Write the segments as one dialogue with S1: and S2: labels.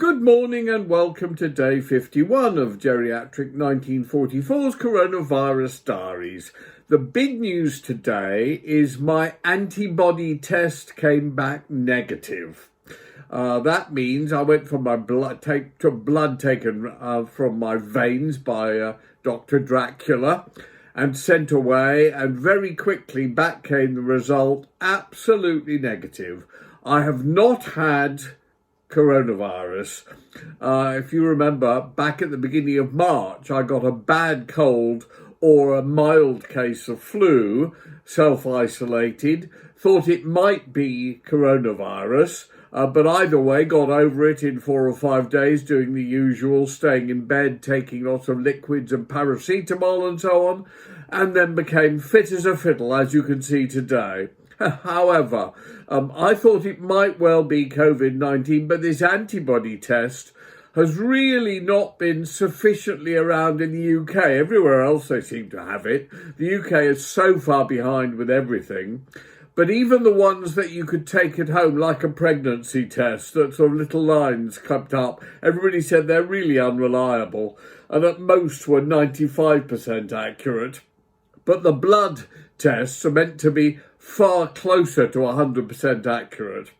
S1: Good morning and welcome to Day 51 of Geriatric 1944's Coronavirus Diaries. The big news today is my antibody test came back negative. That means I went for my blood taken from my veins by Dr. Dracula and sent away, and very quickly back came the result, absolutely negative. I have not had coronavirus. If you remember, back at the beginning of March, I got a bad cold or a mild case of flu, self-isolated, thought it might be coronavirus, but either way got over it in 4 or 5 days, doing the usual, staying in bed, taking lots of liquids and paracetamol and so on, and then became fit as a fiddle, as you can see today. However, I thought it might well be COVID-19, but this antibody test has really not been sufficiently around in the UK. Everywhere else they seem to have it. The UK is so far behind with everything. But even the ones that you could take at home, like a pregnancy test, that sort of little lines cut up, everybody said they're really unreliable, and at most were 95% accurate. But the blood tests are meant to be far closer to 100% accurate.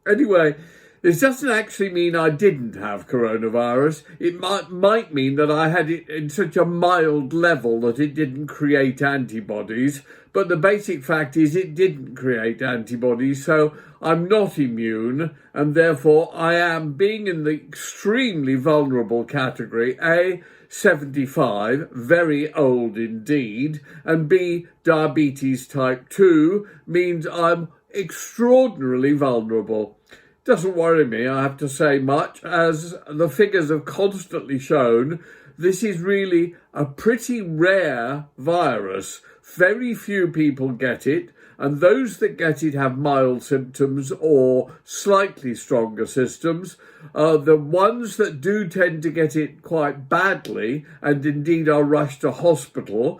S1: Anyway, this doesn't actually mean I didn't have coronavirus. It might mean that I had it in such a mild level that it didn't create antibodies. But the basic fact is it didn't create antibodies, so I'm not immune, and therefore I am, being in the extremely vulnerable category, A, 75, very old indeed, and B, diabetes type 2, means I'm extraordinarily vulnerable. Doesn't worry me, I have to say, much, as the figures have constantly shown. This is really a pretty rare virus. Very few people get it, and those that get it have mild symptoms or slightly stronger symptoms. The ones that do tend to get it quite badly, and indeed are rushed to hospital,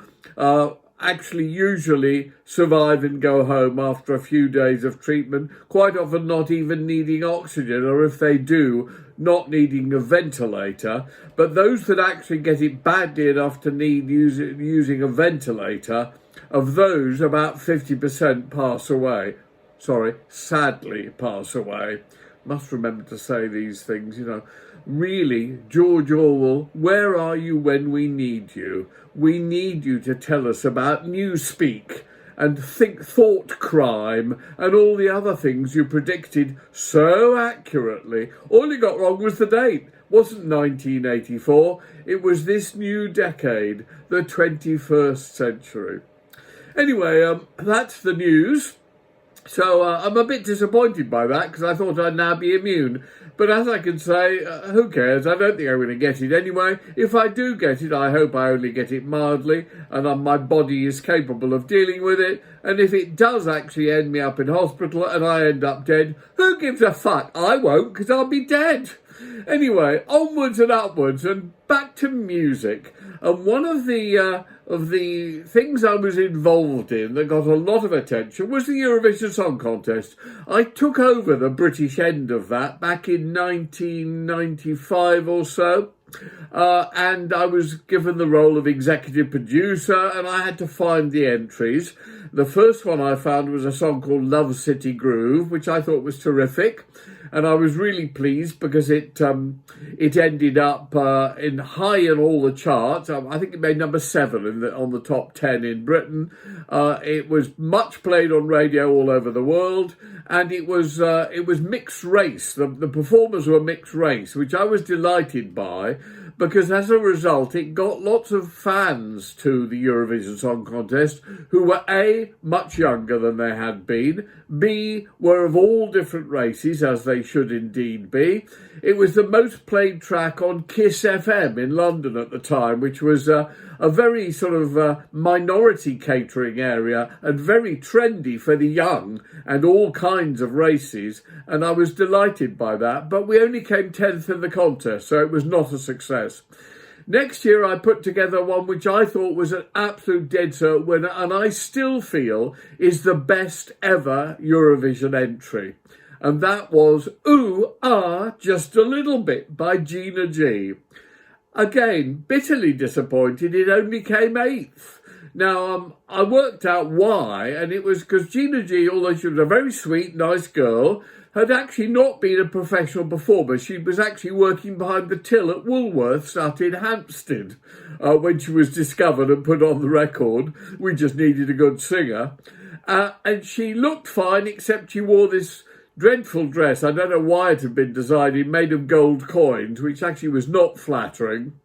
S1: actually usually survive and go home after a few days of treatment, quite often not even needing oxygen, or if they do, not needing a ventilator. But those that actually get it badly enough to need using a ventilator, of those, about 50% pass away. Sadly pass away. Must remember to say these things, Really, George Orwell, where are you when we need you? We need you to tell us about Newspeak and thought crime and all the other things you predicted so accurately. All you got wrong was the date. Wasn't 1984. It was this new decade, the 21st century. Anyway, that's the news. So I'm a bit disappointed by that, because I thought I'd now be immune. But as I can say, who cares? I don't think I'm going to get it anyway. If I do get it, I hope I only get it mildly, and my body is capable of dealing with it. And if it does actually end me up in hospital and I end up dead, who gives a fuck? I won't, because I'll be dead. Anyway, onwards and upwards, and back to music. And one of the things I was involved in that got a lot of attention was the Eurovision Song Contest. I took over the British end of that back in 1995 or so. And I was given the role of executive producer, and I had to find the entries. The first one I found was a song called Love City Groove, which I thought was terrific. And I was really pleased because it ended up in high in all the charts. I think it made number 7 on the top 10 in Britain. It was much played on radio all over the world, and it was mixed race. The performers were mixed race, which I was delighted by, because as a result, it got lots of fans to the Eurovision Song Contest who were A, much younger than they had been, B, were of all different races, as they should indeed be. It was the most played track on Kiss FM in London at the time, which was a very sort of minority catering area and very trendy for the young and all kinds of races. And I was delighted by that. But we only came 10th in the contest, so it was not a success. Next year, I put together one which I thought was an absolute dead cert winner, and I still feel is the best ever Eurovision entry. and that was Ooh Ah Just a Little Bit by Gina G. Again, bitterly disappointed it only came 8th. Now, I worked out why, and it was because Gina G, although she was a very sweet, nice girl, had actually not been a professional performer. She was actually working behind the till at Woolworths out in Hampstead when she was discovered and put on the record. We just needed a good singer. And she looked fine, except she wore this dreadful dress. I don't know why it had been designed, made of gold coins, which actually was not flattering.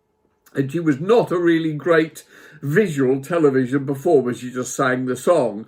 S1: And she was not a really great visual television performer. She just sang the song.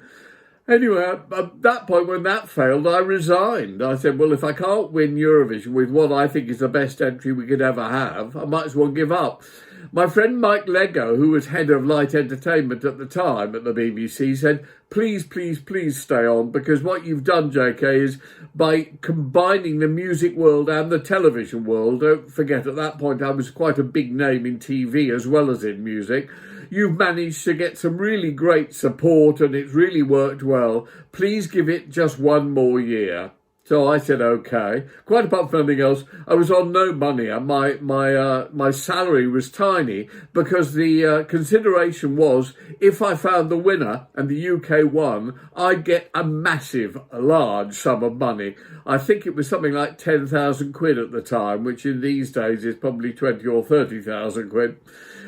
S1: Anyway, at that point, when that failed, I resigned. I said, well, if I can't win Eurovision with what I think is the best entry we could ever have, I might as well give up. My friend Mike Lego, who was head of light entertainment at the time at the BBC, said, please, please, please stay on, because what you've done, JK, is by combining the music world and the television world, don't forget at that point I was quite a big name in TV as well as in music, you've managed to get some really great support and it's really worked well. Please give it just one more year. So I said, okay. Quite apart from anything else, I was on no money. My salary was tiny because the consideration was if I found the winner and the UK won, I'd get a massive, large sum of money. I think it was something like 10,000 quid at the time, which in these days is probably 20 or 30,000 quid.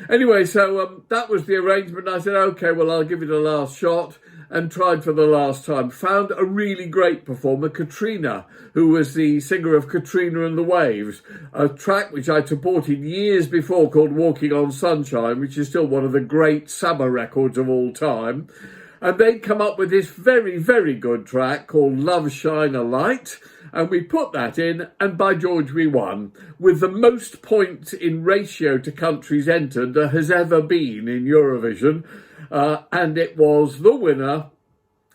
S1: Anyway, so that was the arrangement. I said, okay, well, I'll give it a last shot. And tried for the last time. Found a really great performer, Katrina, who was the singer of Katrina and the Waves, a track which I supported years before called Walking on Sunshine, which is still one of the great summer records of all time. And they'd come up with this very, very good track called Love Shine a Light. And we put that in, and by George, we won, with the most points in ratio to countries entered there has ever been in Eurovision. And it was the winner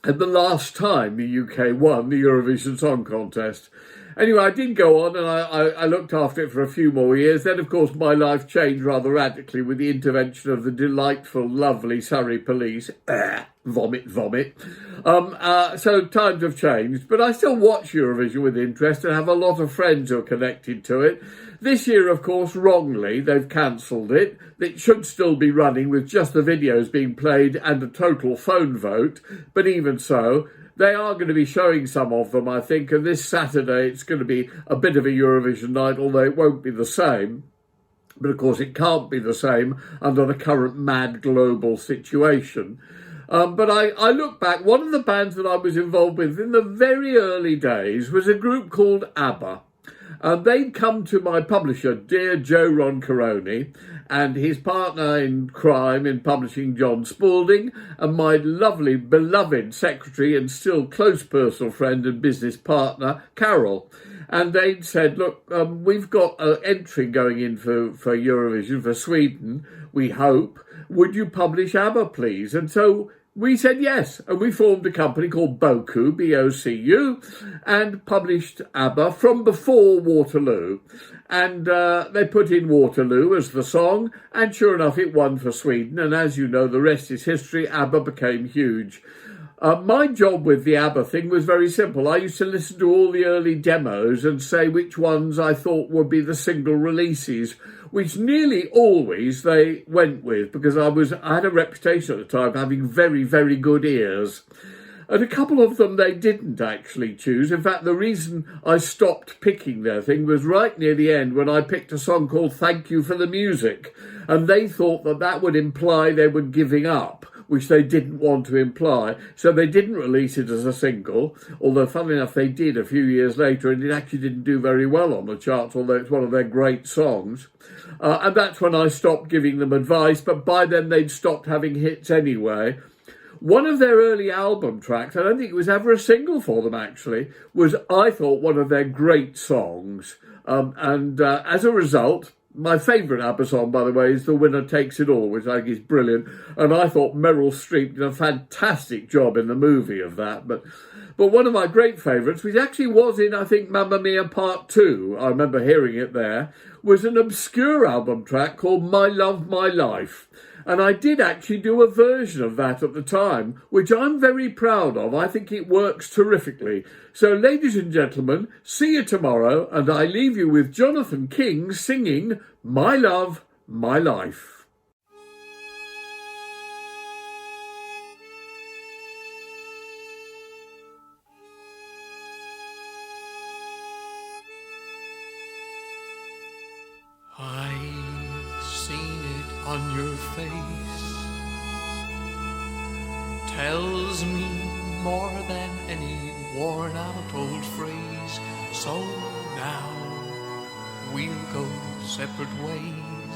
S1: and the last time the UK won the Eurovision Song Contest. Anyway, I did go on and I looked after it for a few more years. Then, of course, my life changed rather radically with the intervention of the delightful, lovely Surrey Police. Vomit, vomit. So times have changed, but I still watch Eurovision with interest and have a lot of friends who are connected to it. This year, of course, wrongly, they've cancelled it. It should still be running with just the videos being played and a total phone vote. But even so, they are going to be showing some of them, I think. And this Saturday, it's going to be a bit of a Eurovision night, although it won't be the same. But of course, it can't be the same under the current mad global situation. But I look back, one of the bands that I was involved with in the very early days was a group called Abba. They'd come to my publisher, dear Joe Roncaroni, and his partner in crime in publishing, John Spalding, and my lovely, beloved secretary and still close personal friend and business partner, Carol. And they'd said, look, we've got an entry going in for Eurovision for Sweden, we hope. Would you publish Abba, please? And so we said yes, and we formed a company called Boku, B-O-C-U, and published Abba from before Waterloo. And they put in Waterloo as the song, and sure enough, it won for Sweden. And as you know, the rest is history. Abba became huge. My job with the Abba thing was very simple. I used to listen to all the early demos and say which ones I thought would be the single releases, which nearly always they went with, because I had a reputation at the time of having very, very good ears. And a couple of them they didn't actually choose. In fact, the reason I stopped picking their thing was right near the end when I picked a song called Thank You for the Music. And they thought that that would imply they were giving up, which they didn't want to imply. So they didn't release it as a single, although funnily enough they did a few years later, and it actually didn't do very well on the charts, although it's one of their great songs. And that's when I stopped giving them advice, but by then they'd stopped having hits anyway. One of their early album tracks, I don't think it was ever a single for them actually, was, I thought, one of their great songs. As a result, my favourite Abba song, by the way, is The Winner Takes It All, which I think is brilliant. And I thought Meryl Streep did a fantastic job in the movie of that. But one of my great favourites, which actually was in, I think, Mamma Mia Part 2, I remember hearing it there, was an obscure album track called My Love, My Life. And I did actually do a version of that at the time, which I'm very proud of. I think it works terrifically. So, ladies and gentlemen, see you tomorrow, and I leave you with Jonathan King singing My Love, My Life.
S2: I've seen it on your face, tells me more than any worn-out old phrase. So now we'll go separate ways.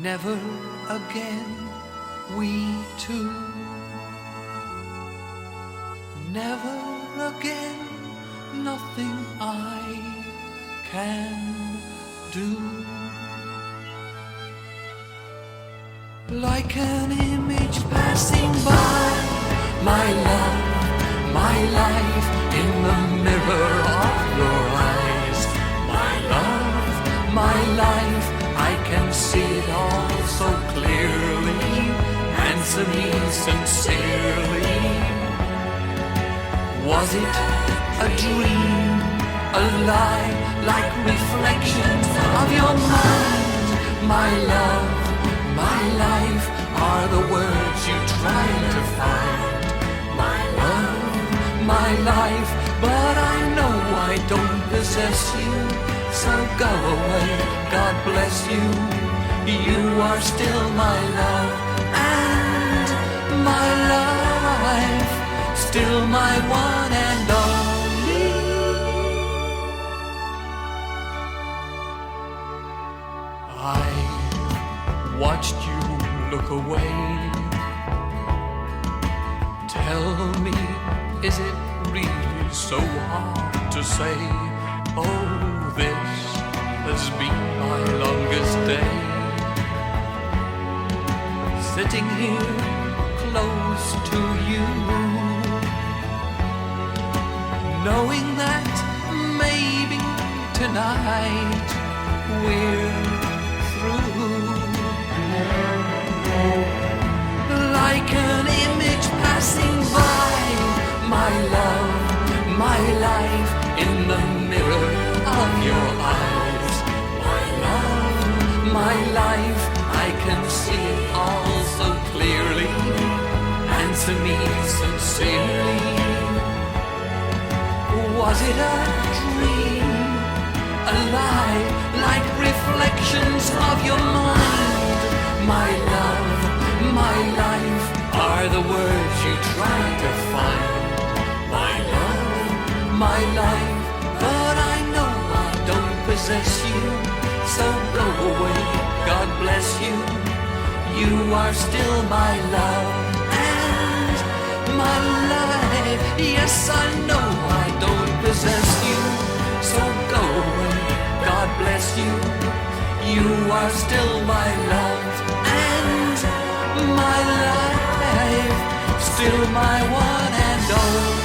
S2: Never again, we two. Never again, nothing I can do. Like an image passing by, my love, my life, in the mirror of your eyes. My love, my life, I can see it all so clearly. Answer me sincerely. Was it a dream, a lie, like reflections of your mind? My love, my life, are the words you try to find. My love, my life, but I know I don't possess you. So go away, God bless you. You are still my love and my life, still my one and only. I watched you look away. Tell me, is it really so hard to say, oh, this has been my longest day? Sitting here close to you, knowing that maybe tonight we're through. Like an image passing by, my love, my life, in the mirror of your eyes. My love, my life, I can see it all so clearly. Answer me sincerely. Was it a dream, a lie, like reflections of your mind? My love, my life, are the words you try to find. My love, my life, but I know I don't possess you. So go away, God bless you. You are still my love and my life. Yes, I know I don't possess you. So go away, God bless you. You are still my love and my life, still my one and only.